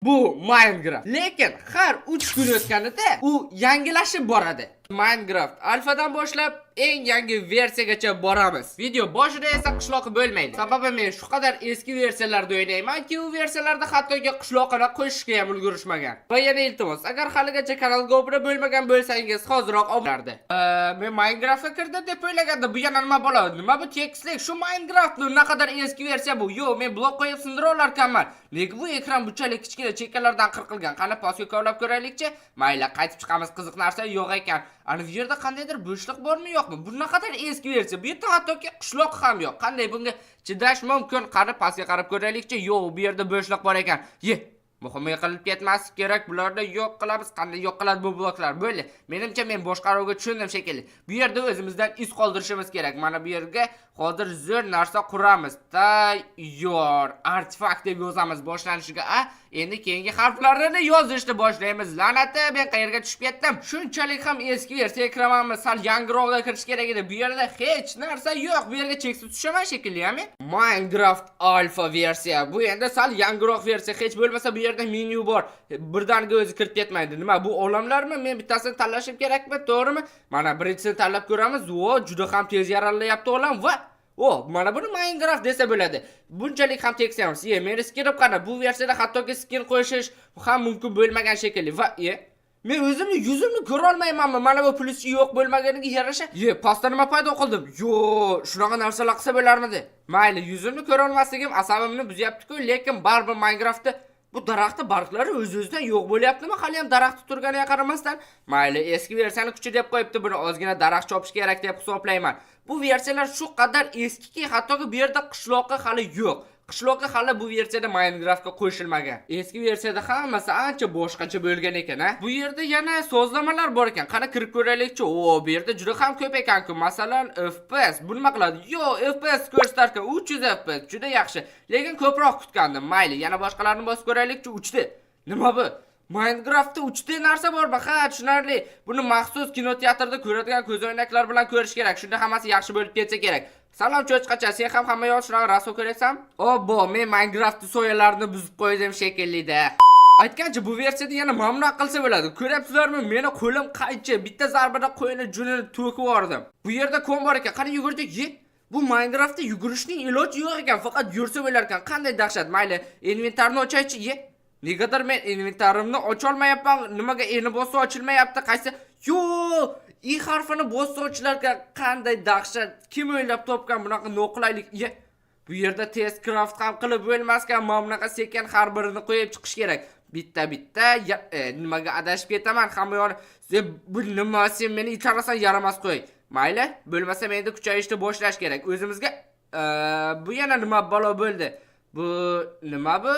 Bu Minecraft. Lekin har 3 kun o'tganida u yangilashib boradi. Minecraft alfadan boshlab eng yangi versiyagacha boramiz. Video boshida esa qishloqi bo'lmaydi. Sababi men shu qadar eski versiyalarda o'ynaymanki, u versiyalarda hattoki qishloqini qo'shishga ham ulgurishmagan. Va yana iltimos, agar haligacha kanalga obuna bo'lmagan bo'lsangiz, hoziroq obunardi. Men Minecraftga kirdim deb o'ylaganda bu yana nima bo'ladi? Nima bu tekstlik? Shu Minecraftning naqadar eski versiya bu. Yo, men blok qo'yib sindira olarkanman. Nega bu ekran bunchalik kichkina chekkalardan qirqilgan? Qani pastga kovlab ko'raylikchi. Mayli, qaytib chiqamiz, qiziq narsa yo'q ekan. Ana bu yerda qandaydir bo'shliq bormi yo'qmi? Bu naqadar eski versiya. Bu yerda hattoki qishloq ham yo'q. Qanday bunga chidash mumkin? Qani pastga qarab ko'raylikchi. Yo'q, bu yerda bo'shliq bor ekan. Muhimi qilib ketmaslik kerak. Bularni yo'q qilamiz. Qanday yo'q qiladi bu bloklar? Bo'ldi. Menimcha men boshqaruvga tushundim shekilli. Bu yerda o'zimizdan iz qoldirishimiz kerak. Mana bu yerga hozir zo'r narsa quramiz. Tayyor. Artefakt deb yozamiz boshlanishiga. Endi keyingi harflarni yozishni boshlaymiz. La'nati, men qayerga tushib ketdim? Shunchalik ham eski versiya ekranimni sal yangiroqga kirish kerak edi. Bu yerda hech narsa yo'q. Bu yerga cheksiz tushaman shekilli, men. Minecraft alfa versiya. Bu endi sal yangiroq versiya. Hech bo'lmasa bu yerda menyu bor. Birdaniga o'zi kirib ketmaydi. Nima bu olamlarmi? Men bittasini tanlashim kerakmi, to'g'rimi? Mana birinchisini tanlab ko'ramiz. Juda ham tez yaralayapti olam va mana buni Minecraft desa bo'ladi. Bunchalik ham tekst emas. Meni skinib qana. Bu versiyada hattoki skin qo'shish ham mumkin bo'lmagan shekilli. Va men o'zimni yuzimni ko'ra olmaymanmi? Mana bu pluschi yo'q bo'lmaganiga yarasha. Pastda nima paydo qildim? Shunaqa narsalar qilsa bo'larmidi? Mayli, yuzimni ko'ra olmasligim asabimni buzyapti-ku, lekin baribir Minecraftda bu daraxtda barglari o'z-o'zidan yo'q bo'lyaptimi? Hali ham daraxt turganiga qaramasdan, mayli, eski versiyani kuchi deb qo'yibdi, buni ozgina daraxt chopish kerak deb hisoblayman. Bu versiyalar shu qadar eskiki, hattoki bu yerda qishloqqa hali yo'q. Qishloqqa hali bu versiyada Minecraftga qo'shilmagan. Eski versiyada hammasi ancha boshqacha bo'lgan ekan, Bu yerda yana sozlamalar bor ekan. Qani kirib ko'raylikchi. Bu yerda juda ham ko'p ekan-ku. Masalan, FPS. Bu nima qiladi? FPS ko'rsatarkan 300 FPS. Juda yaxshi. Lekin ko'proq kutgandim. Mayli, yana boshqalarni bosib ko'raylikchi. 3 Nima bu? Minecraftda 3 narsa bormi? Ha, tushunarli. Buni maxsus kinoteatrda ko'radigan ko'zoynaklar bilan ko'rish kerak. Shunda hammasi yaxshi bo'lib ketsa kerak. Salom cho'chqacha, sen ham hamma yoq shunaqa rasm ko'rasan? Men Minecraft soyalarini buzib qo'ydim shekilli-da. Aytgancha, bu versiyada yana mamnun qilsa bo'ladi. Ko'ryapsizlarmi? Meni qo'lim qaychi, bitta zarbada qo'yini junini to'kib yubordim. Bu yerda kon bor ekan. Qani yugurdik? Bu Minecraftda yugurishning iloji yo'q ekan, faqat yursa bo'lar ekan. Qanday dahshat. Mayli, inventarni ochaychi. Negadir men inventarimni ocha olmayapman. Nimaga eni bossa ochilmayapti? Qaysi? I harfini bossa ochilarga qanday dahshat. Kim o'ylab topgan bunaqa noqulaylik? Bu yerda test craft ham qilib bo'lmaskan, mana bunaqa sekin har birini qo'yib chiqish kerak. Bitta nimaga adashib ketaman? Hamma yo'q. Bu nima, sen meni itarasan yaramas qo'y. Mayli, bo'lmasa menda kuchayishni boshlash kerak. O'zimizga bu yana nima balo bo'ldi? Bu nima bu?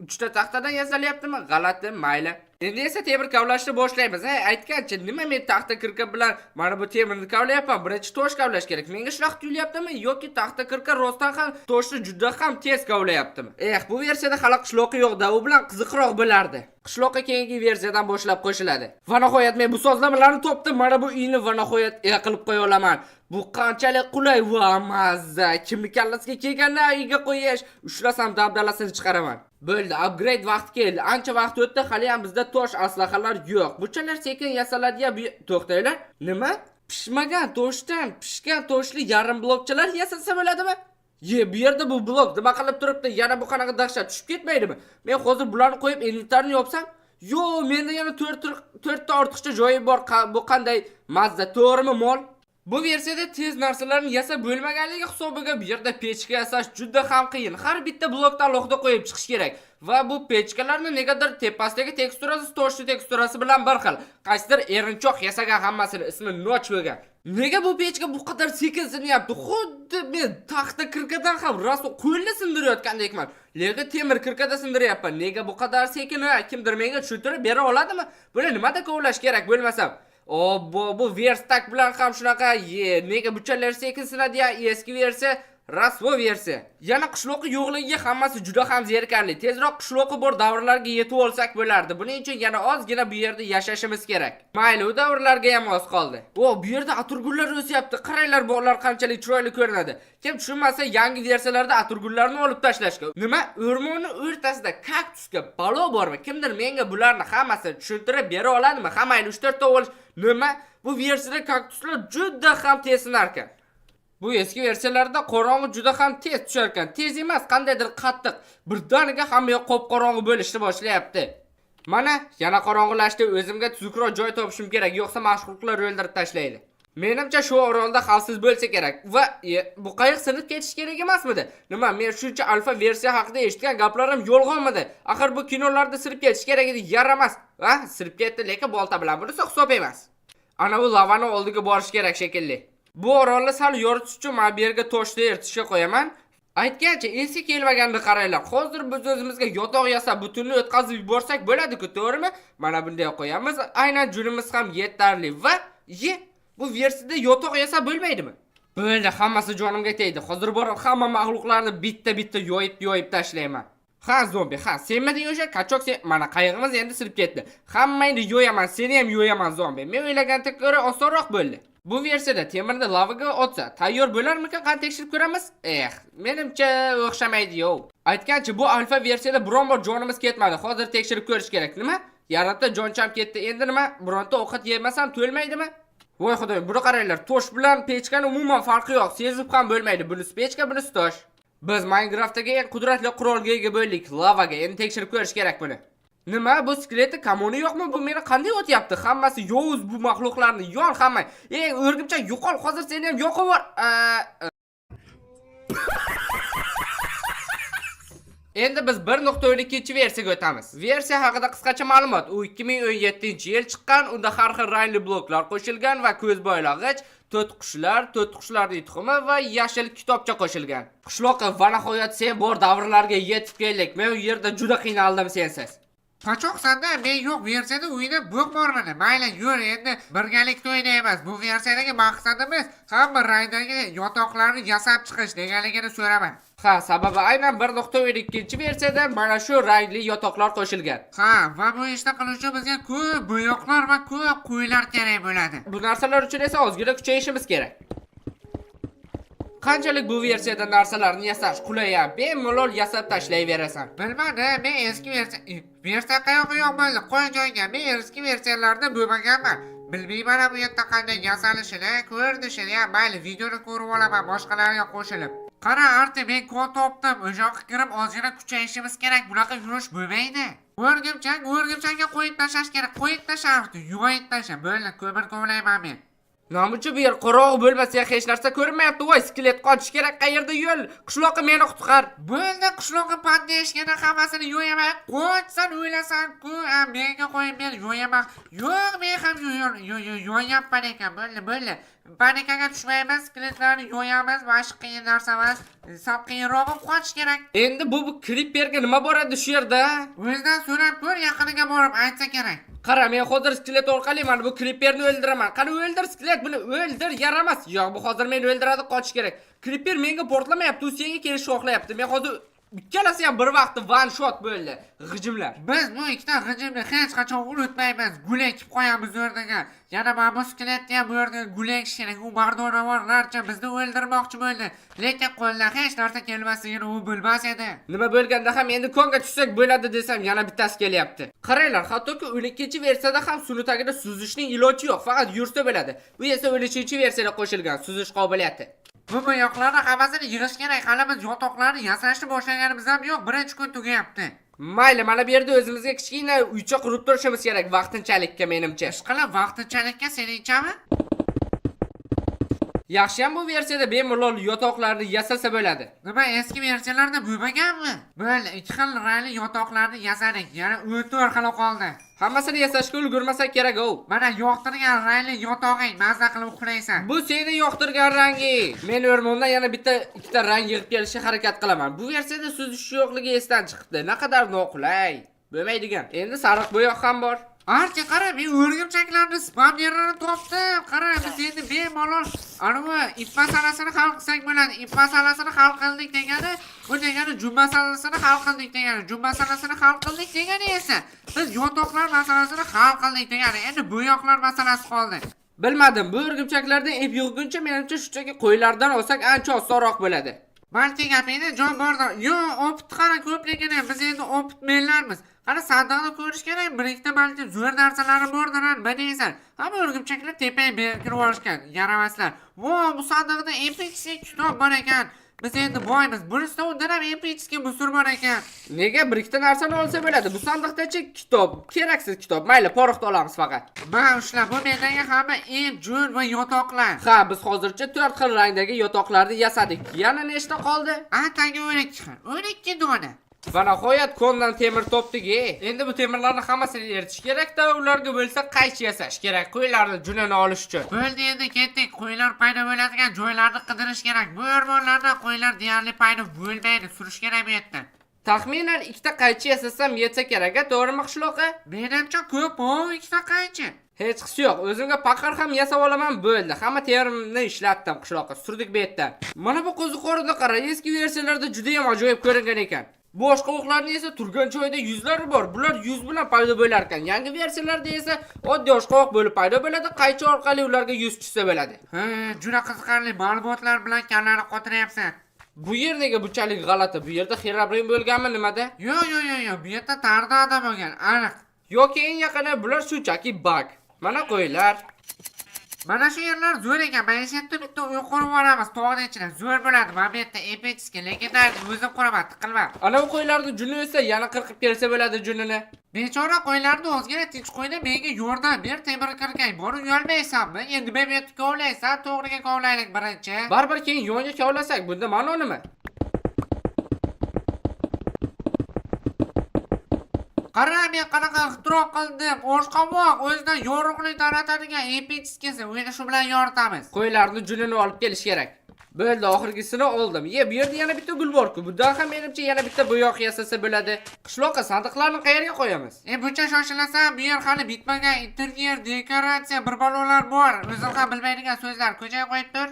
3 ta taxtadan yasalyaptimi? G'alati, mayli. Endi esa temir kavlashni boshlaymiz. Aytgancha, nima men taxta kirka bilan mana bu temirni kavlayapman? Birinchi tosh kavlash kerak. Menga shunaqa tuyulyaptimi yoki taxta kirka rostdan ham toshni juda ham tez kavlayaptimi? Bu versiyada hali qishloqi yo'q-da, u bilan qiziqroq bo'lardi. Qishloqqa keyingi versiyadan boshlab qo'shiladi. Va nihoyat men bu sozlamalarni topdim. Mana bu uyni va nihoyat qilib qo'ya olaman. Bu qanchalik qulay va mazza. Kimni kallasiga kelgandan uyga qo'yish, ushlasam dabdalasini chiqaraman. Bo'ldi, upgrade vaqti keldi. Ancha vaqt o'tdi, hali ham bizda tosh aslahalar yo'q. Buchalar sekin yasaladigan to'xtanglar. Nima? Pishmagan toshdan pishgan toshli yarim blokchalar yasasa bo'ladimi? Bu yerda bu blok nima qilib turibdi? Yana bu qanaqa dahshat tushib ketmaydimi? Men hozir bularni qo'yib inventarni yopsam, menda yana 4 ta ortiqcha joyi bor. Bu qanday mazza, to'g'rimi mol? Bu versiyada tez narsalarni yasab bo'lmaganligi hisobiga bu yerda pechka yasash juda ham qiyin. Har bitta blokdan alohida qo'yib chiqish kerak. Va bu pechkalarni negadir tepasidagi teksturasi toshli teksturasi bilan bir xil. Qaysidir erinchoq yasagan hammasini ismi Notch bo'lgan. Nega bu pechka bu qadar sekin sinyapti? Xuddi men taxta kirkadan ham rasm qo'lni sindirayotgandekman. Lekin temir kirkada sindiryapman. Nega bu qadar sekin? Kimdir menga tushuntirib bera oladimi? Buni nimada kovlash kerak bo'lmasam? Bu verstak bilan ham shunaqa, nega bunchalar sekin sinadi? Eski versiya Rasvo versiya. Yana qishloqi yo'qligiga hammasi juda ham zerikarli. Tezroq qishloqi bor davrlarga yetib olsak bo'lardi. Buning uchun yana ozgina bu yerda yashashimiz kerak. Mayli, u davrlarga ham oz qoldi. Bu yerda atirgullar o'syapti. Qaranglar, bog'lar qanchalik chiroyli ko'rinadi. Kim tushunmasa, yangi versiyalarda atirgullarni olib tashlashga. Nima? O'rmonning o'rtasida kaktusga balo bormi? Kimdir menga bularni hammasini tushuntirib bera oladimi? Hammayli 3-4 ta olish. Nima? Bu versiyada kaktuslar juda ham tez sinar ekan. Bu eski versiyalarda qorong'i juda ham tez tushar ekan. Tez emas, qandaydir qattiq. Birdaniga hamma yoq qop-qorong'i bo'lishni boshlayapti. Mana, yana qorong'ilashdi. O'zimga tuzukroq joy topishim kerak, yo'qsa mashg'ulotlar o'ldirib tashlaydi. Menimcha shu o'rinda xavfsiz bo'lsa kerak. Va bu qayiq sinib ketish kerak emasmidi? Nima, men shuncha alfa versiya haqida eshitgan gaplarim yolg'onmidi? Axir bu kinolarda sinib ketish kerak edi, yaramas. Ha, sinib ketdi, lekin bolta bilan bunisi hisob emas. Ana bu lavani oldiga borish kerak shekilli. Bu orolni sal yoritish uchun men bu yerga toshni eritishga qo'yaman. Aytgancha, esi kelmaganda qaranglar. Hozir biz o'zimizga yotoq yasab, butunni o'tkazib yuborsak bo'ladi-ku, to'g'rimi? Mana bunday qo'yamiz. Aynan junimiz ham yetarli va bu versiyada yotoq yasab bo'lmaydimi? Bo'ldi, hammasi jonimga tegdi. Hozir borib hamma mag'luqlarni bitta-bitta yoyib tashlayman. Ha, zombi, ha, senmading o'sha kachok sen. Mana qayig'imiz endi silib ketdi. Hammangni yo'yaman, seni ham yo'yaman zombi. Men o'ylagandan ko'ra osonroq bo'ldi. Bu versiyada temirni lavaga otsa tayyor bo'larmikan? Qani tekshirib ko'ramiz? Menimcha o'xshamaydi-yo. Aytgancha, bu alfa versiyada biron bir jonimiz ketmadi. Hozir tekshirib ko'rish kerak. Nima? Yarimta joncham ketdi. Endi nima? Bironta ovqat yemasam to'lmaydimi? Voy xudoyim, buni qaranglar. Tosh bilan pechkani umuman farqi yo'q. Sezib ham bo'lmaydi. Bunisi pechka, bunisi tosh. Biz Minecraftdagi eng qudratli qurolga ega bo'ldik, lavaga. Endi tekshirib ko'rish kerak buni. Nima, bu skeleti kamoni yo'qmi? Bu meni qanday o'tyapti? Hammasi yovuz bu mahluqlarni yon hamma. O'rgimchak yo'qol, hozir seni ham yo'qib bor. Endi biz 1.12 versiyaga o'tamiz. Versiya haqida qisqacha ma'lumot. U 2017-yil chiqqan, unda har xil rangli bloklar qo'shilgan va ko'z bo'ylag'ich, to'tiqushlarning tuxumi va yashil kitobcha qo'shilgan. Qishloqqa va nihoyat sen bor davrlarga yetib keldik. Men u yerda juda qiynaldim sensiz. Qachoqsanda, men yo'q versiyada uyda bo'q bormadi. Mayli, yur, endi birgalikda o'ynaymiz. Bu versiyadagi maqsadimiz hamma rangdagi yotoqlarni yasab chiqish deganligini so'raman. Ha, sababi aynan 1.12-versiyada mana shu rangli yotoqlar qo'shilgan. Ha, va bu ishni qiluvchi bizga ko'p bo'yoqlar va ko'p qo'ylar kerak bo'ladi. Bu narsalar uchun esa ozgina kuchayishimiz kerak. Qanchalik bu versiyada narsalarni yasash qulay, bemalol yasab tashlayverasan. Bilmadim, men eski versiya qayoqqa yo'q bo'ldi, qo'y joyga. Men eski versiyalarda bo'lmaganman. Bilmayman bu yerda qanday yasalishini, ko'rinishini, mayli videoni ko'rib olaman boshqalarga qo'shilib. Qara, arti men kod topdim. O'sha yoqqa kirib ozgina kuchayishimiz kerak. Bunaqa yurish bo'lmaydi. O'rgimchakka qo'yib tashlash kerak. Qo'yib tashlashdi, yo'yib tasha. Bo'ldi, ko'mir kovlayman men. Namuncha bu yer qorong'i bo'lmasa hech narsa ko'rinmayapti. Voy, skelet qochish kerak. Qayerda yo'l? Qishloqqa meni qutqar. Bo'ldi, qishloqqa pandeshgani hammasini yo'yaman. Qo'ysan o'ylasan-ku, menga qo'yib men yo'yaman. Yo'q, men ham yo'yapman ekan. Bo'ldi. Panikaga tushmaymiz, skeletlarni yo'yamiz, boshqa qiyin narsa emas. Sap qiyinrog'i qochish kerak. Endi bu creeperga nima boradi shu yerda? O'zidan so'rab ko'r, yaqiniga borib aytsa kerak. Qara, men hozir skelet orqali mana bu creeperni o'ldiraman. Qani o'ldir skelet, buni o'ldir, yaramas. Yo'q, bu hozir meni o'ldiradi, qochish kerak. Creeper menga portlamayapti, u senga kelishni xohlayapti. Men hozir ikkalasi ham bir vaqtda one shot bo'ldi. G'ijimlar. Biz bu ikkita g'ijimni hech qachon unutmaymiz. Gulak qo'yamiz o'rniga. Yana mana bu skeletni ham bu yerga gulak kerak. U mardonavorlarcha bizni o'ldirmoqchi bo'ldi. Lekin qo'ldan hech narsa kelmasligini u bilmas edi. Nima bo'lganda ham endi konga tushsak bo'ladi desam yana bittasi kelyapti. Qaranglar, hattoki 12-versiyada ham suv tagida suzishning iloji yo'q, faqat yursa bo'ladi. Bu esa 13-versiyada qo'shilgan suzish qobiliyati. Bu yoqlarni hammasini yig'ish kerak. Hali biz yotoqlarni yasashni boshlaganimiz ham yo'q, birinchi kun tugayapti. Mayli, mana bu yerda o'zimizga kichkina uycha qurib turishimiz kerak vaqtinchalikka menimcha. Ishqilib vaqtinchalikka seningchami? Yaxshiyam bu versiyada bemalol yotoqlarni yasasa bo'ladi. Nima, eski versiyalarda bo'lmaganmi? Bo'ldi, ikki xil rangli yotoqlarni yasadik. Yana 4 xil qoldi. Hammasini yasashga ulgurmasak kerak-ku. Mana yoqtirgan rangli yotog'ing, mazza qilib uxlaysan. Bu seni yoqtirgan rangi. Men o'rmondan yana ikkita rang yig'ib kelishga harakat qilaman. Bu versiyada suzish yo'qligi esdan chiqdi. Naqadar noqulay. Bo'lmaydigan. Endi sariq bo'yoq ham bor. Archa qara, men o'rgimchaklarni spam yerlarini topdim. Qara, biz endi bemalol anavi ip masalasini hal qilsak bo'ladi. Ip masalasini hal qildik degani, bu degani jum masalasini hal qildik degani. Jum masalasini hal qildik degani esa biz yotoqlar masalasini hal qildik degani. Endi bo'yoqlar masalasi qoldi. Bilmadim, bu o'rgimchaklardan ip yig'guncha menimcha shunchaki qo'ylardan olsak ancha osonroq bo'ladi. Balki gapingda jon bordir. Yo, opit qara ko'pligini biz endi opit menlarmiz. Qara sandiqni ko'rish kerak, bir ikkita balki zo'r narsalari bordir, nima deysan? Hamma o'rgimchaklar tepaga kirib olishgan, yaramaslar. Vo, bu sandiqda MP2 kitob bor ekan. Biz endi boymiz. Bunisida undan ham MP2 musur bor ekan. Nega bir ikkita narsani olsa bo'ladi? Bu sandiqdachi kitob, keraksiz kitob. Mayli, poroxda olamiz faqat. Mana shular bu mendagi hamma ip, jo'n va yotoqlar. Ha, biz hozircha 4 xil rangdagi yotoqlarni yasadik. Yana nechta qoldi? Ataga 12 xil. 12 dona. Va nihoyat kondan temir topdik. Endi bu temirlarni hammasini eritish kerak-da, ularga bo'lsa qaychi yasash kerak, qo'ylarni junini olish uchun. Bo'ldi, endi ketdik. Qo'ylar paydo bo'ladigan joylarni qidirish kerak. Bu o'rmonlarda qo'ylar deyarli paydo bo'lmaydi. Surish kerak bu yerda. Taxminan 2 ta qaychi yasasam yetsa kerak-a, to'g'rimi qishloqqa? Menimcha ko'p-ku 2 ta qaychi. Hech qisi yo'q. O'zimga paqir ham yasab olaman, bo'ldi. Hamma terimni ishlatdim qishloqqa. Surdik bu yerda. Mana bu qo'ziqorinni qara, eski versiyalarda juda ham ajoyib ko'ringan ekan. Boshqa o'qlarni esa turgan joyda yuzlari bor. Bular yuz bilan paydo bo'lar ekan. Yangi versiyalarda esa oddiy oshqovoq bo'lib paydo bo'ladi. Qaychi orqali ularga yuz tushsa bo'ladi. Ha, juda qiziqarli ma'lumotlar bilan kallani qotiryapsan. Bu yer nega bunchalik g'alati? Bu yerda Herobrine bo'lganmi nimada? Yo'q. Bu yerda Tardada bo'lgan, aniq. Yoki eng yaqini bular shunchaki bug. Mana qo'ylar. Mana shu yerlar zo'r ekan. Men esa bitta uy qurib olamiz, tog'ning ichida. Zo'r bo'ladi. Men bu yerda epetskiga, lekin o'zim quraman, tiqilma. Ana bu qo'ylarni juni esa yana qirqib kelsa bo'ladi junini. Bechora qo'ylarni o'zgina tinch qo'yda menga yordam ber, temir kirgay. Bor uyalmaysanmi? Endi men bu yerga kovlaysan, to'g'riga kovlaylik birinchi. Baribir keyin yonga kovlasak, bunda ma'no nima? Qara, men qanaqa ixtiro qildim. Oshqovoq o'zidan yorug'lik taratadigan epetskisi. O'yini shu bilan yoritamiz. Qo'ylarni junini olib kelish kerak. Bo'ldi, oxirgisini oldim. Bu yerda yana bitta gul bor-ku. Bundan ham menimcha yana bitta bo'yoq yasasa bo'ladi. Qishloqqa sandiqlarni qayerga qo'yamiz? Buncha shoshilasan, bu yer hali bitmagan interyer, dekoratsiya, bir balolar bor. O'zing ham bilmaydigan so'zlar ko'chaga qo'yib tur.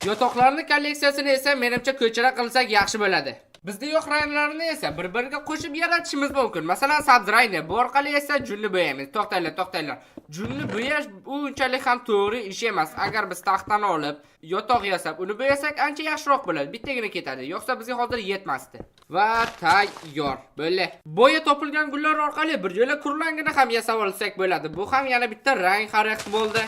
Yotoqlarni kolleksiyasini esa menimcha ko'chira qilsak yaxshi bo'ladi. Bizda yo'q ranglarni esa bir-biriga qo'shib yaratishimiz mumkin. Masalan, sabz rangni bu orqali esa junni bo'yaymiz. To'xtanglar. Junni bo'yash bu unchalik ham to'g'ri ish emas. Agar biz taxtani olib, yotoq yasab, uni bo'yasak ancha yaxshiroq bo'ladi. Bittagina ketadi. Yo'qsa bizga hozir yetmasdi. Va tayyor. Bo'ldi. Bo'ya topilgan gullar orqali bir yo'la kurlangini ham yasab olsak bo'ladi. Bu ham yana bitta rang xarid bo'ldi.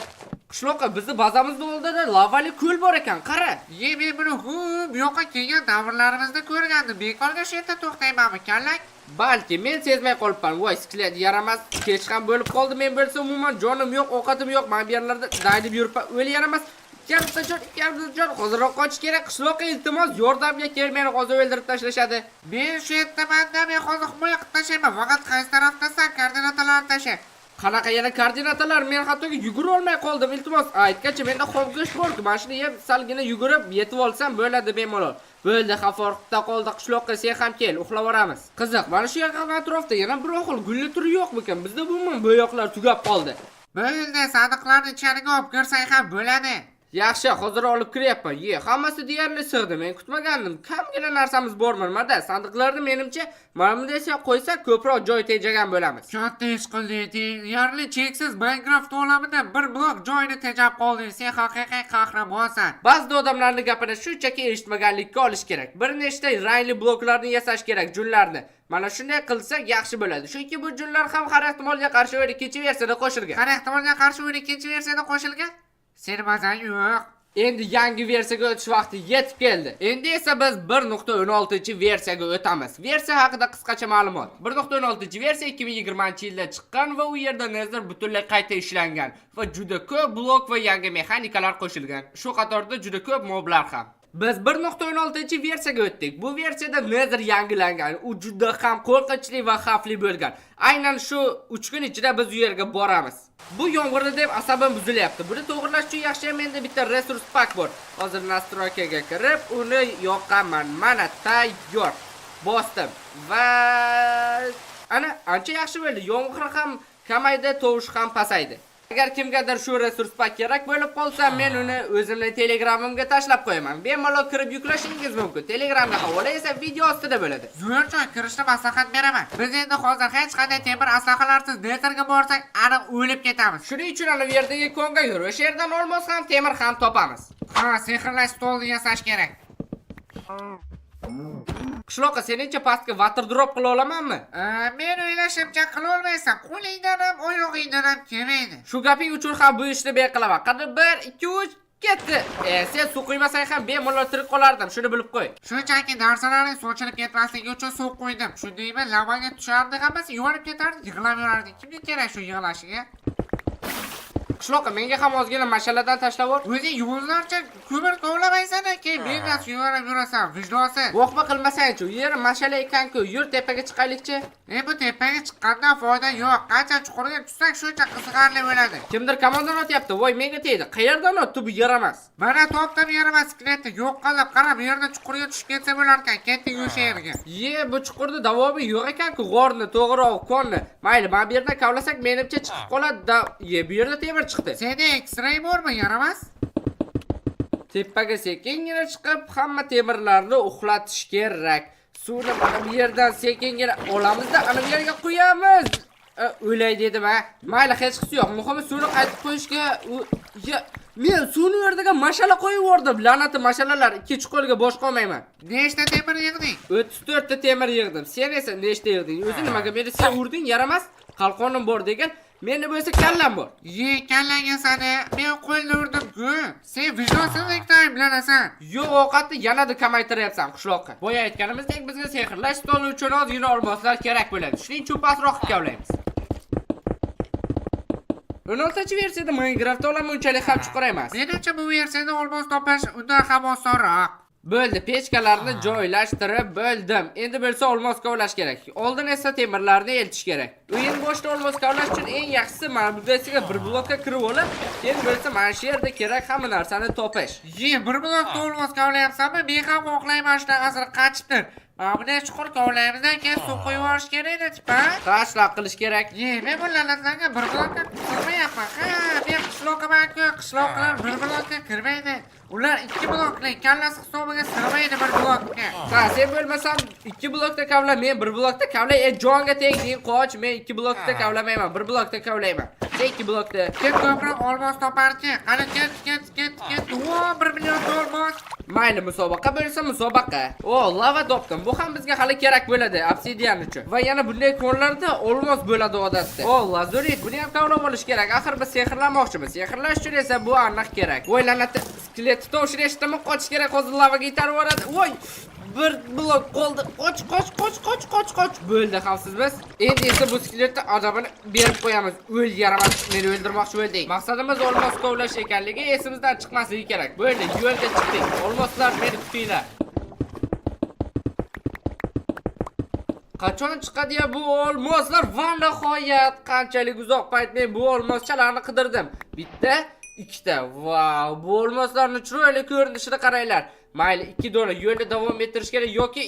Qishloqqa bizni bazamizda oldida lavali ko'l bor ekan, qara. Men buni bu yoqqa kelgan davrlarimizda ko'rgandim. Bekorga shu yerda to'xtaymanmi, kallak? Balki men sezmay qolibman. Voy, siklet yaramas. Kech ham bo'lib qoldi. Men bo'lsa umuman jonim yo'q, ovqatim yo'q. Men bu yerlarda daydib yuribman. O'li yaramas. Ikkalamiz hozirroq qochish kerak. Qishloqqa iltimos yordamga kel, meni hozir o'ldirib tashlashadi. Men shu yerdaman-da, men hozir himoya qilib tashlayman. Faqat qaysi tarafdasan, koordinatalarni tashla. Qanaqa yana koordinatalar? Men hattoki yugura olmay qoldim. Iltimos, aytgancha menda xomgo'sht bor-ku. Mana shuni yeb, salgina yugurib yetib olsam bo'ladi bemalol. Bo'ldi, xaforqda qoldi. Qishloqqa sen ham kel, uxlab olamiz. Qiziq, mana shu yerga atrofda yana bir xil gulli turi yo'qmikan? Bizda umuman bo'yoqlar tugab qoldi. Bo'ldi, sandiqlarni ichariga olib kirsang ham bo'ladi. Yaxshi, hozir olib kiryapman. Hammasi deyarli sig'di. Men kutmagandim. Kamgina narsamiz bormi nimada? Sandiqlarni menimcha mana bunday qo'ysak ko'proq joy tejagan bo'lamiz. Katta ish qilding. Deyarli cheksiz Minecraft olamida bir blok joyni tejab qolding. Sen haqiqiy qahramonsan. Ba'zi odamlarning gapini shunchaki eshitmaganlikka olish kerak. Bir nechta rangli bloklarni yasash kerak, junlarni. Mana shunday qilsak yaxshi bo'ladi. Chunki bu junlar ham har ehtimolga qarshi o'yin ikkinchi versiyada qo'shilgan. Har ehtimolga qarshi o'yin ikkinchi versiyada qo'shilgan? Seni mazang yo'q. Endi yangi versiyaga o'tish vaqti yetib keldi. Endi esa biz 1.16-versiyaga o'tamiz. Versiya haqida qisqacha ma'lumot. 1.16-versiya 2020-yilda chiqqan va u yerda Nether butunlay qayta ishlangan va juda ko'p blok va yangi mexanikalar qo'shilgan. Shu qatorda juda ko'p moblar ham. Biz 1.16-versiyaga o'tdik. Bu versiyada Nether yangilangan. U juda ham qo'rqinchli va xavfli bo'lgan. Aynan shu 3 kun ichida biz u yerga boramiz. Bu yomg'irda deb asabim buzilyapti. Buni to'g'rilash uchun yaxshi menda bitta resurs pack bor. Hozir nastroykaga kirib, uni yoqaman. Mana tayyor. Bosdim va ana ancha yaxshi bo'ldi. Yomg'ir ham kamaydi, tovushi ham pasaydi. Agar kimgadir shu resurs pak kerak bo'lib qolsa, men uni o'zimning Telegramimga tashlab qo'yaman. Bemalol kirib yuklashingiz mumkin. Telegramga havola esa video ostida bo'ladi. Zo'rjon, kirishni maslahat beraman. Biz endi hozir hech qanday temir aslahalarsiz netlarga borsak, aniq o'lib ketamiz. Shuning uchun ana bu yerdagi konga yurib, o'sha yerdan olmos ham, temir ham topamiz. Ha, sehrlash stolni yasash kerak. Qishloqqa seningcha pastga water drop qila olamanmi? Men o'ylashimcha qila olmaysan. Qo'lingdan ham, oyog'ingdan ham kelmaydi. Shu gaping uchun ham bu ishni beqilaman. Qani 1 2 3 ketdi. Sen suv quymasang ham bemalol tirik qolardim, shuni bilib qo'y. Shunchaki narsalaring sochilib ketmasligi uchun suv qo'ydim. Shundaymi, lavaga tushardi hammasi yuvarib ketardi, yig'lab yurardi. Kimga kerak shu yig'lashiga? Qishloqqa menga ham ozgina mashaladan tashlab ber. O'zing yuzlarcha ko'mir tovlamaysan, keyin menga yuvarib yurasan, vijdonsiz. Voqma qilmasang-chi, yer mashala ekan-ku, yur tepaga chiqaylik-chi. Bu tepaga chiqqandan foyda yo'q. Qancha chuqurga tushsak shuncha qiziqarli bo'ladi. Kimdir kamondan otyapti. Voy, menga tegdi. Qayerdan otdi bu yaramas? Mana topdim yaramas skletni. Yo'q qilib qarab, bu yerda chuqurga tushib ketsa bo'lar ekan. Ketdik o'sha yerga. Bu chuqurda davomi yo'q ekan-ku, g'orni, to'g'ri, konni. Mayli, mana bu yerdan kavlasak menimcha chiqib qoladi-da. Bu yerda temir chiqdi. Senda X-ray bormi, yaramas? Tepaga sekingina chiqib, hamma temirlarni uxlatish kerak. Suvni mana bu yerdan sekingina olamiz-da, ana bu yerga qo'yamiz. O'lay dedim, ha. Mayli, hech qisi yo'q. Muhimi suvni qaytib qo'yishga. Men suvni yerdaga mashala qo'yib yubordim. La'nati mashalalar, ikki chuqurga bosh qolmayman. Nechta temir yig'ding? 34 ta temir yig'dim. Sen esa nechta yig'ding? O'zing nimaga meni sen urding, yaramas? Qalqonim bor degan. Meni bo'lsa kallam bor. Kallang sani. Men qo'lni urdim-ku. Sen vijdonsizlikda ayblanasan. Yo'q, ovqatni yanada kamaytiryapsan qishloqqa. Boya aytganimizdek, bizga sehrlash stoli uchun ozgina olmoslar kerak bo'ladi. Shuning uchun pastroq kavlaymiz. 16-versiyada Minecraft olami unchalik ham chuqur emas. Menimcha bu versiyada olmos topish undan ham osonroq. Bo'ldi, pechkalarni joylashtirib bo'ldim. Endi bo'lsa olmos kavlash kerak. Oldin esa temirlarni eltish kerak. O'yin boshida olmos kavlash uchun eng yaxshisi mana bu desiga bir blokka kirib olib, endi bo'lsa mana shu yerda kerak hamma narsani topish. Bir blokda olmos kavlayapsanmi? Men ham xohlayman shunaqasini qachibdir. Mana bunday chuqur kavlaymizdan keyin suv qo'yib yuborish kerak edi, tipa. Qashloq qilish kerak. Men bu lalalarga bir blokka kirmayapman. Men qishloqlar bir blokka kirmaydi. Ular 2 blokli, kallasi hisobiga sig'maydi bir blokka. Sen bo'lmasam 2 blokda kavla, men 1 blokda kavlay. Jonga tegding, qoch, men 2 blokda kavlamayman, 1 blokda kavlayman. Sen 2 blokda. Kim ko'proq olmos toparchi? Qani ket. Vo, 1 million olmos. Mayli, musobaqa bo'lsa musobaqa. Lava topdim. Bu ham bizga hali kerak bo'ladi obsidian uchun. Va yana bunday konlarda olmos bo'ladi odatda. Lazurit, buni ham kavlab olish kerak. Axir biz sehrlamoqchimiz. Sehrlash uchun esa bu aniq kerak. O'ylanadi, skelet tovushini eshitdim, qochish kerak, hozir lavaga yetarib boradi. Voy! Bir blok qoldi. Qoch. Bo'ldi, xavfsizmiz. Endi esa bu skeletni adabini berib qo'yamiz. O'l, yaramas, meni o'ldirmoqchi bo'lding. Maqsadimiz olmos kovlash ekanligi esimizdan chiqmasligi kerak. Bo'ldi, yo'lga chiqdik. Olmoslar meni kutinglar. Qachon chiqadi bu olmoslar? Va nihoyat, qanchalik uzoq payt men bu olmoschalarni qidirdim. Bitta, ikkita. Vau, bu olmoslarning chiroyli ko'rinishini qaranglar. Mayli, 2 dona yo'lda davom ettirish kerak yoki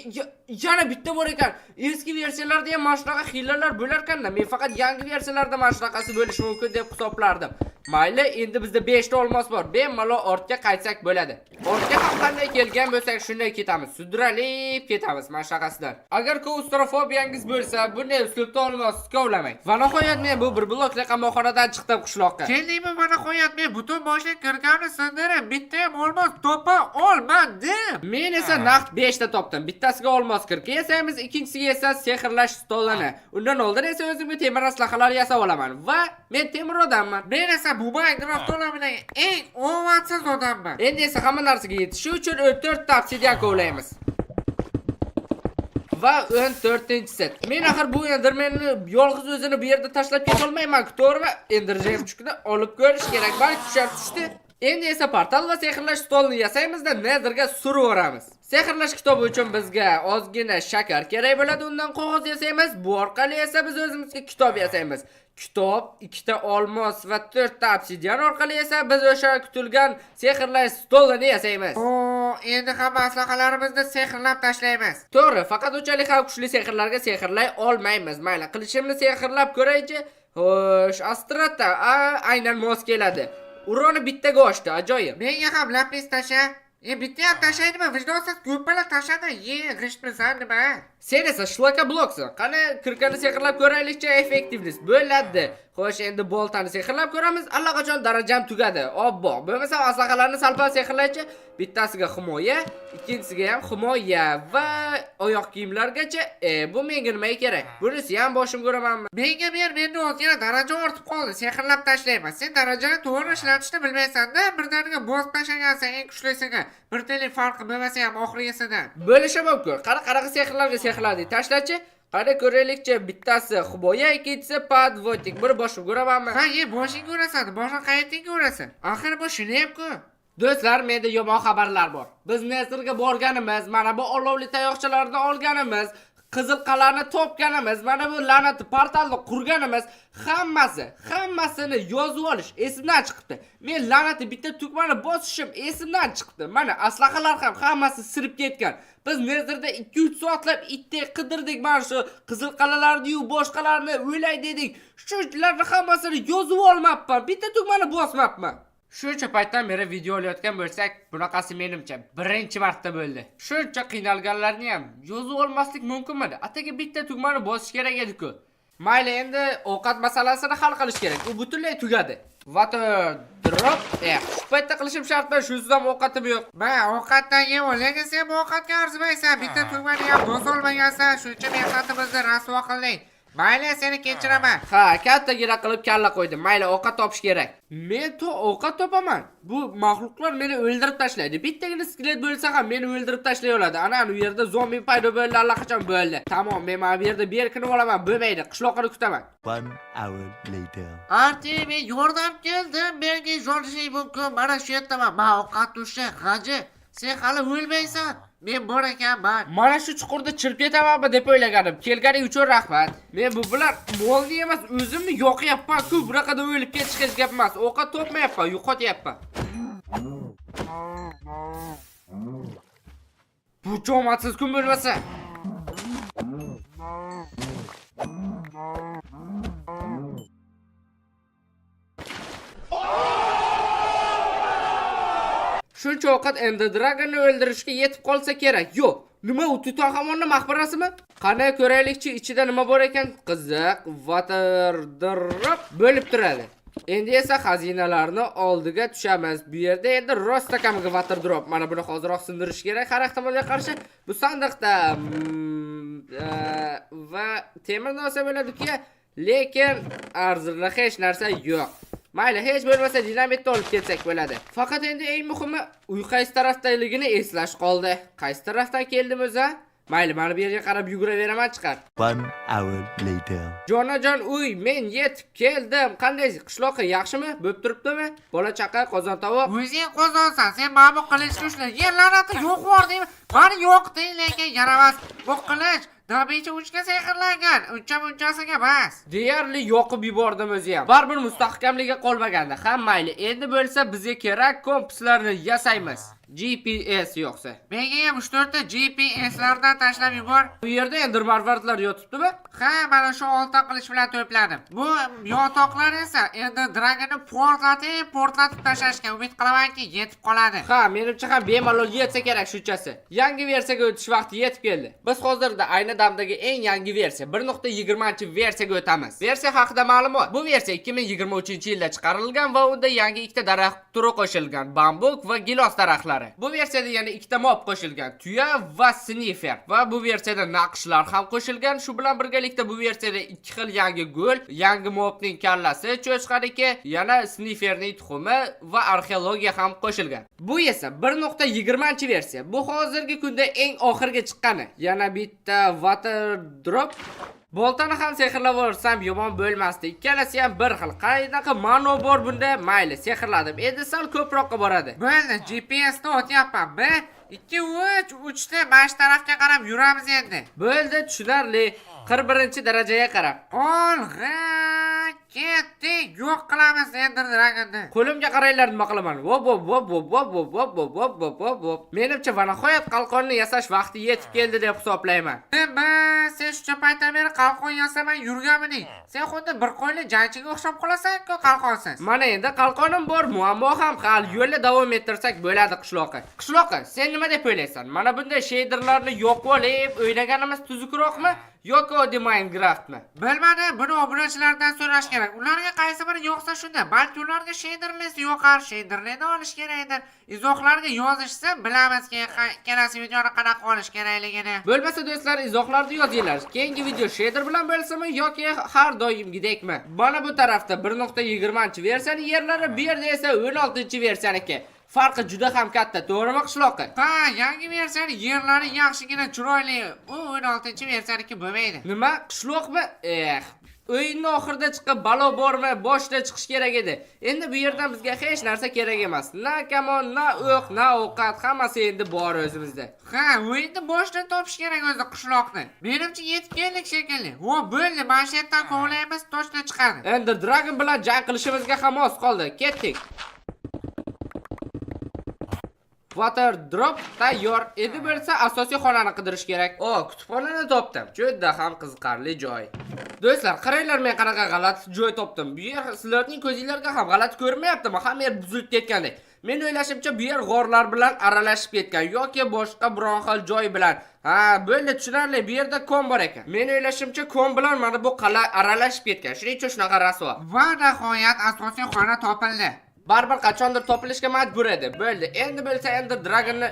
yana bitta bor ekan. Eski versiyalarda ham mana shunaqa hilalar bo'lar ekan-da. Men faqat yangi versiyalarda mana shunaqasi bo'lishi mumkin deb hisoblardim. Mayli, endi bizda 5 ta olmos bor. Bemalol ortga qaytsak bo'ladi. Ortga ham qanday kelgan bo'lsak shunday ketamiz. Sudralib ketamiz mana shunaqasidan. Agar klaustrofobiyangiz bo'lsa, bunday uslubda olmos kovlamang. Va nihoyat men bu bir blokli qamoqxonadan chiqdim qishloqqa. Keldingmi? Va nihoyat men butun boshlik kirganni sindirib, bitta ham olmos topa olmadim. Men esa naqd 5 ta topdim. Bittasiga olmos 40 yasaymiz, ikkinchisiga esa sehrlash stolini. Undan oldin esa o'zimga temir aslahalar yasab olaman va men temir odamman. Men esa bu Minecraft olamidagi eng omadsiz odamman. Endi esa hamma narsaga yetishi uchun 4 ta obsidian kovlaymiz. Va 14-set. Men axir bu endermenni yolg'iz o'zini bu yerda tashlab keta olmayman-ku, to'g'rimi? Ender jemchukni olib ko'rish kerak. Balki tushar tushdi. Endi esa portal va sehrlash stolini yasaymizda netherga suraveramiz. Sehrlash kitobi uchun bizga ozgina shakar kerak bo'ladi, undan qog'oz yasaymiz. Bu orqali esa biz o'zimizga kitob yasaymiz. Kitob, 2 ta olmos va 4 ta obsidian orqali esa biz o'sha kutilgan sehrlash stolini yasaymiz. Endi hamma aslahalarimizni sehrlab tashlaymiz. To'g'ri, faqat unchalik ham kuchli sehrlarga sehrlay olmaymiz. Mayli, qilishimni sehrlab ko'raychi. Xo'sh, Astrata aynan mos keladi. Uroni bittaga oshdi, ajoyib. Menga ham lapis tasha. Bitta ham tashaydimi? Vijdonsiz ko'pala tashadi. G'ishtmisan nima? Sen esa shlaka bloksan. Qani kirkani sehrlab ko'raylikchi, effektivность bo'ladi. Xo'sh, endi boltani sehrlab ko'ramiz. Allaqachon darajam tugadi. Obbo, bo'lmasa aslahalarni salpal sehrlaychi. Bittasiga himoya, ikkinchisiga ham himoya va oyoq kiyimlargacha. Bu menga nima kerak? Bunisi ham boshim ko'ramanmi? Menga ber, menda o'zgina daraja ortib qoldi. Sehrlab tashlayman. Sen darajani to'g'ri ishlatishni bilmaysan-da. Birdaniga boz tashagansan eng kuchlisiga. Bir tili farqi bo'lmasa ham oxirgisidan. Bo'lishi mumkin. Qanaqa sehrlarga sehrladi. Tashlachi. Qani ko'raylikchi, bittasi himoya, ikkinchisi podvodnik. Bir boshim ko'ramanmi? Ha, boshing ko'rasan, boshqa qayerdan ko'rasan? Axir bu shuni ham-ku. Do'stlar, menda yomon xabarlar bor. Biz Nezirga borganimiz, mana bu olovli tayoqchalarni olganimiz, qizil qal'ani topganimiz, mana bu la'nati portalni qurganimiz, hammasini yozib olish esimdan chiqibdi. Men la'nati bitta tugmani bosishim esimdan chiqibdi. Mana aslahalar ham hammasi sirib ketgan. Biz Nezirda 2-3 soatlab itdek qidirdik, mana shu qizil qal'alarni-yu boshqalarni o'ylay dedik. Shularni hammasini yozib olmabman. Bitta tugmani bosmabman. Shuncha paytdan beri video olayotgan bo'lsak, bunaqasi menimcha birinchi marta bo'ldi. Shuncha qiynalganlarni ham yozib olmaslik mumkinmidi? Ataga bitta tugmani bosish kerak edi-ku. Mayli, endi ovqat masalasini hal qilish kerak. U butunlay tugadi. Water drop. Shu paytda qilishim shartmi? Shusiz ham ovqatim yo'q. Ovqatdan yeb ol, lekin sen bu ovqatga arzimaysan. Bitta tugmani ham bosolmagansan. Shuncha mehnatimizni rasvo qilding. Mayli, seni kechiraman. Ha, katta gira qilib kalla qo'ydim. Mayli, ovqat topish kerak. Men ovqat topaman. Bu mahluqlar meni o'ldirib tashlaydi. Bittagina skelet bo'lsa ham meni o'ldirib tashlay oladi. Ana u yerda zombi paydo bo'ldi, allaqachon bo'ldi. Tamom, men mana bu yerda berkinib olaman, bo'lmaydi. Qishloqni kutaman. 1 hour later. Arti, men yordam keldim. Menga yordaming mumkin. Mana shu yerdaman. Men ovqat tushdi, g'aji. Sen hali o'lmaysan. Men bor ekanman. Mana shu chuqurda chirib ketamanmi deb o'ylaganim. Kelganing uchun rahmat. Men bu bilan molni emas, o'zimni yoqyapman-ku. Bunaqada o'lib ketish hech gap emas. Ovqat topmayapman, yo'qotyapman. Bu jomatsiz kun bo'lmasa. Shuncha ovqat Ender Dragon'ni o'ldirishga yetib qolsa kerak. Yo'q. Nima u Tutanxamonning maqbarasimi? Qanday ko'raylikchi, ichida nima bor ekan? Qiziq, water drop bo'lib turadi. Endi esa xazinalarni oldiga tushamiz. Bu yerda endi rostakamiga water drop. Mana buni hozirroq sindirish kerak. Har ehtimolga qarshi bu sandiqda va temir narsa bo'ladi-ku, lekin arzirli hech narsa yo'q. Mayli, hech bo'lmasa dinamitni olib ketsak bo'ladi. Faqat endi eng muhimi uy qaysi tarafdaligini eslash qoldi. Qaysi tarafdan keldim o'zi? Mayli, mana bu yerga qarab yuguraveraman chiqar. 1 hour later. Jonajon uy, men yetib keldim. Qanday, qishloqqa yaxshimi? Bo'p turibdimi? Bola chaqa, qozon tovoq. O'zing qozonsan, sen mana bu qilichni ushla. Yerlarni yo'q bor deyman. Mani yo'q deng, lekin yaramas. Bu qilich Dabicha uchga sehrlangan, uncha-munchasiga bas. Deyarli yoqib yubordim o'zi ham. Baribir mustahkamligiga qolmaganda. Ham mayli, endi bo'lsa bizga kerak kompaslarni yasaymiz. GPS yo'qsa. Menga ham 3-4 ta GPS-lardan tashlab yubor. Bu yerda Ender marvartlar yotibdimi? Ha, mana shu oltin qilich bilan to'pladim. Bu yotoqlar esa Ender Dragon'ni portlatib tashlashga umid qilamanki, yetib qoladi. Ha, menimcha ham bemalol yetsa kerak shunchasi. Yangi versiyaga o'tish vaqti yetib keldi. Biz hozirda ayni damdagi eng yangi versiya 1.20-versiyaga o'tamiz. Versiya haqida ma'lumot. Bu versiya 2023-yilda chiqarilgan va unda yangi ikkita daraxt turi qo'shilgan: bambuk va gilos daraxtlari. Bu versiyada yana ikkita mob qo'shilgan: tuya va sniffer. Va bu versiyada naqshlar ham qo'shilgan. Shu bilan birgalikda bu versiyada ikki xil yangi gul, yangi mobning kallasi, cho'chqaniki, yana snifferning tuxumi va arxeologiya ham qo'shilgan. Bu esa 1.20-versiya. Bu hozirgi kunda eng oxirgi chiqqani. Yana bitta water drop. Boltani ham sehrlab o'rsam yomon bo'lmasdi. Ikkalasi ham bir xil. Qaydaqa ma'no bor bunda? Mayli, sehrladim. Endi sal ko'proqqa boradi. Bo'ldi, GPS-ni o'tyapman. 2 3 3 ta mana shu tarafga qarab yuramiz endi. Bo'ldi, tushunarli. 41-darajaga qarab. Olg'a ketdik, yo'q qilamiz Ender Dragonni. Qo'limga qaranglar nima qilaman. Vop vop vop vop vop vop vop vop vop vop vop vop. Menimcha va nihoyat qalqonni yasash vaqti yetib keldi deb hisoblayman. Nima? Sen shuncha paytdan beri qalqon yasamay yurganmiding? Sen xuddi bir qo'yli jangchiga o'xshab qolasan-ku qalqonsiz. Mana endi qalqonim bor, muammo ham hal. Yo'lda davom ettirsak bo'ladi qishloqqa. Qishloqqa, sen nima deb o'ylaysan? Mana bunday shaderlarni yo'q olib o'ynaganimiz tuzukroqmi yoki oddiy Minecraftmi? Bilmadim, buni obunachilardan so'rash kerak. Ularga qaysi biri yo'qsa shunda, balki ularga shaderless yo'qar, shaderlarni olish kerakdir. Izohlarga yozishsa bilamizki, kelasi videoni qanaqa olish kerakligini. Bo'lmasa do'stlar, izohlarda yozinglar. Keyingi video shader bilan bo'lsami yoki har doimgidekmi? Mana bu tarafda 1.20-versiyani yerlari, bu yerda esa 16-versiyaniki. Farqi juda ham katta, to'g'rimi qishloqqa? Ha, yangi versiyani yerlari yaxshigina chiroyli. U 16-versiyaniki bo'lmaydi. Nima? Qishloqmi? O'yinning oxirida chiqib balo bormi? Boshida chiqish kerak edi. Endi bu yerdan bizga hech narsa kerak emas. Na kamon, na o'q, na ovqat, hammasi endi bor o'zimizda. Ha, o'yinni boshidan topish kerak o'zi qishloqni. Menimcha yetib keldik shekilli. Vo, bo'ldi, mana shu yerdan kovlaymiz, toshdan chiqadi. Ender Dragon bilan jang qilishimizga ham oz qoldi. Ketdik. Water drop tayyor. Endi bo'lsa asosiy xonani qidirish kerak. Kutubxonani topdim. Juda ham qiziqarli joy. Do'stlar, qaranglar, men qanaqa g'alati joy topdim. Bu yer sizlarning ko'zingizga ham g'alati ko'rinmayaptimi? Hamma yer buzilib ketgandek. Men o'ylashimcha bu yer g'orlar bilan aralashib ketgan yoki boshqa biron xil joy bilan. Ha, bo'ldi, tushunarli. Bu yerda kon bor ekan. Men o'ylashimcha kon bilan mana bu qala aralashib ketgan. Shuning uchun shunaqa rasvo. Va nihoyat asosiy xona topildi. Baribir qachondir topilishga majbur edi. Bo'ldi. Endi bo'lsa Ender Dragonni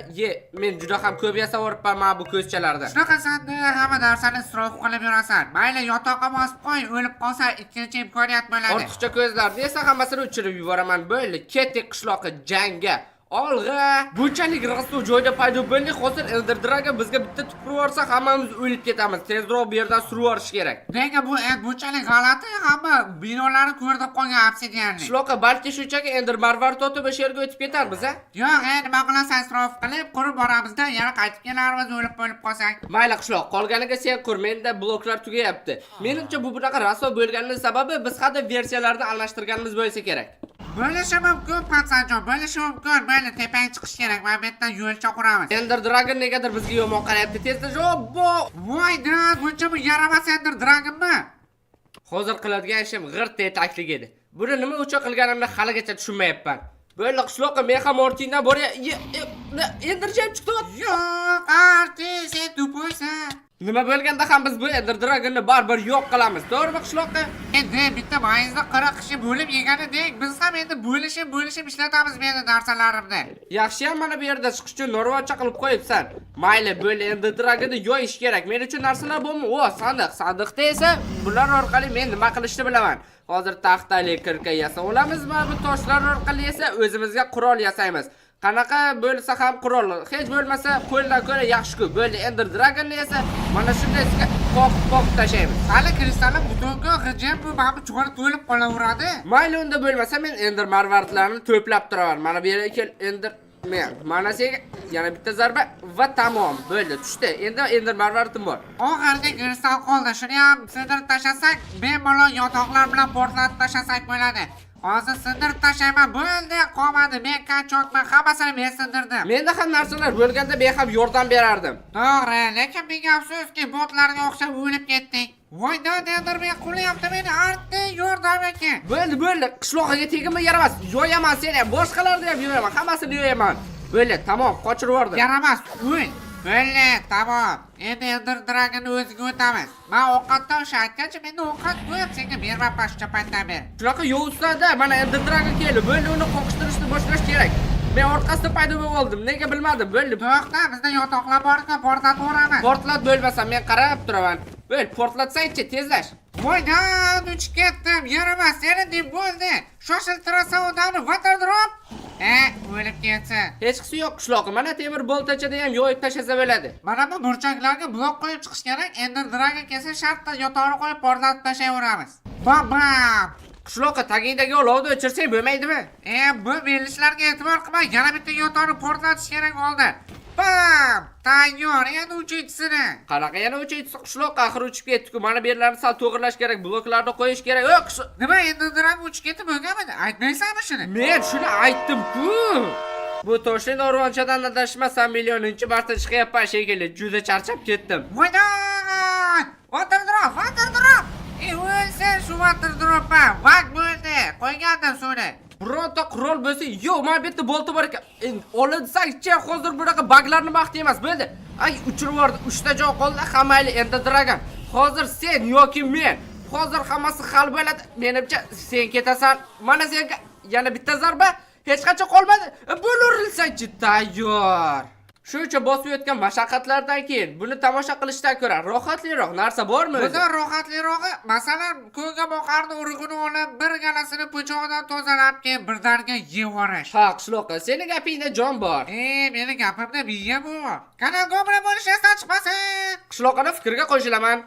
men juda ham ko'p yasavoribman mana bu ko'zchalarda. Shunaqasanda hamma narsani isrof qilib yurasan. Mayli yotoqqa bosib qo'y, o'lib qolsa ikkinchi imkoniyat bo'ladi. Ortiqcha ko'zlarni esa hammasini o'chirib yuboraman. Bo'ldi. Ketdik qishloqqa jangga. Olg'a! Bunchalik rasvo joyda paydo bo'ldik. Hozir Ender Dragon bizga bitta tupurib yorsa, hammamiz o'lib ketamiz. Tezroq bu yerdan surib yorish kerak. Nega bu bunchalik g'alati? Hamma binolarni ko'rib qolgan obsidianni. Qishloqqa balki shunchaki Ender marvar totib o'sha yerga o'tib ketarmiz, a? Yo'q, nima qilasiz, isrof qilib qurib boramizda, yana qaytib kelarmiz o'lib qolsak. Mayli qishloq, qolganiga sen qur. Menda bloklar tugayapti. Menimcha bu bunaqa rasvo bo'lganining sababi biz hada versiyalarni almashtirganimiz bo'lsa kerak. Bo'lishi mumkin, Patsanjon, bo'lishi mumkin. Mayli, tepaga chiqish kerak. Mana bu yerdan yo'lcha quramiz. Ender Dragon negadir bizga yomon qarayapti. Tezda jobbo. Voy, buncha bu yaramas Ender Dragonmi? Hozir qiladigan ishim g'irt etaklik edi. Buni nima uchun qilganimni haligacha tushunmayapman. Bo'ldi qishloqqa, men ham ortingdan Enderjam chiqdi. Yo'q, Arti, sen tupoysan. Nima bo'lganda ham biz bu Ender Dragonni baribir yo'q qilamiz. To'g'rimi qishloqqa? Endi bitta mayizni 40 kishi bo'lib yeganidek, biz ham endi bo'lishib ishlatamiz meni narsalarimni. Yaxshi ham mana bu yerda chiqish uchun normacha qilib qo'yibsan. Mayli, bo'ldi, Ender Dragonni yo'yish kerak. Men uchun narsalar bormi? Sandiq. Sandiqda esa bular orqali men nima qilishni bilaman. Hozir taxtali kirka yasab olamiz va bu toshlar orqali esa o'zimizga qurol yasaymiz. Qanaqa bo'lsa ham qurol, hech bo'lmasa qo'ldan ko'ra yaxshi-ku. Bo'ldi, Ender Dragonni esa mana shunday qoq tashlaymiz. Hali kristalli butonga g'ijim bu mana bu cho'g'ri to'lib qolaveradi. Mayli, unda bo'lmasa men Ender marvartlarini to'plab turaman. Mana bu yerga kel, Ender mana senga yana bitta zarba va tamom. Bo'ldi, tushdi. Endi Ender marvartim bor. Oxirgi kristal qoldi. Shuni ham sindirib tashlasak, bemalol yotoqlar bilan portlatib tashlasak bo'ladi. Hozir sindirib tashlayman, bo'ldi, qolmadi. Men qanchoqman, hammasini men sindirdim. Menda ham narsalar bo'lganda men ham yordam berardim. To'g'ri, lekin menga afsuski botlarga o'xshab o'lib ketdik. Voy, Ender men qo'lyapti meni, Arti, yordam ekan. Bo'ldi, qishloqqa tegimmi yaramas. Yo'yaman seni, boshqalarni ham yo'yaman, hammasini yo'yaman. Bo'ldi, tamom, qochirib yubordim. Yaramas, o'l. Bo'ldi, tamom. Endi Ender Dragonni o'ziga o'tamiz. Men ovqatdan o'sha aytgancha menda ovqat ko'p, senga bermabman shuncha paytdan beri. Shunaqa yo'qsa-da, mana Ender Dragon keldi. Bo'ldi, uni qo'qishtirishni boshlash kerak. Men orqasida paydo bo'lib oldim. Nega bilmadim. Bo'ldi. To'xta, bizda yotoqlar bor-ku, portlatib o'raman. Portlat bo'lmasa men qarab turaman. Bo'ldi, portlatsang-chi, tezlash. Voy, uch ketdim. Yaramas, seni deb bo'ldi. Shoshiltirasan odamni, water drop. O'lib ketsin. Hech qisi yo'q qishloqqa. Mana temir boltachada ham yo'yib tashlasa bo'ladi. Mana bu burchaklarga blok qo'yib chiqish kerak. Ender Dragon kelsa shartta yotoqni qo'yib portlatib tashlayveramiz. Bam! Qishloqqa tagingdagi olovni o'chirsang bo'lmaydimi? Bu belishlarga e'tibor qilmay, yana bitta yotoqni portlatish kerak bo'ldi. Bam! Tayyor, endi uchinchisini. Qanaqa yana uchinchisi qishloqqa axir uchib ketdi-ku. Mana bu yerlarni sal to'g'irlash kerak, bloklarni qo'yish kerak. Yo'q, Nima endi ham uchib ketib bo'lganmidi? Aytmaysanmi shuni? men shuni aytdim-ku. Bu Toshkent O'rmonchadan adashmasam millioninchi marta chiqyapman shekilli. Juda charchab ketdim. Voydan! Water drop! O'lsin shu water droppa. Vaqt bo'ldi. Qo'ygandim suvni. Bironta qurol bo'lsa, yo'q, men bu yerda bolta bor ekan. Olinsak-chi, hozir bunaqa baglarni vaqti emas, bo'ldi. Ay, uchirib yubordi. 3 ta joy qoldi, hammayli endi Dragon. Hozir sen yoki men. Hozir hammasi hal bo'ladi. Menimcha sen ketasan. Mana senga yana bitta zarba hech qachon qolmadi. Bo'lurilsa-chi, tayyor. Shuncha bosib o'tgan mashaqqatlardan keyin buni tomosha qilishdan ko'ra rohatliroq narsa bormi o'zi? Bundan rohatlirog'i, masalan, ko'nga boqarni urug'ini olib, bir galasini po'chog'idan tozalab, keyin birdaniga yeb yuborish. Ha, qishloqqa, seni gapingda jon bor. Meni gapimda miya bor. Kanalga obuna bo'lish esdan chiqmasin. Qishloqqani fikrga qo'shilaman.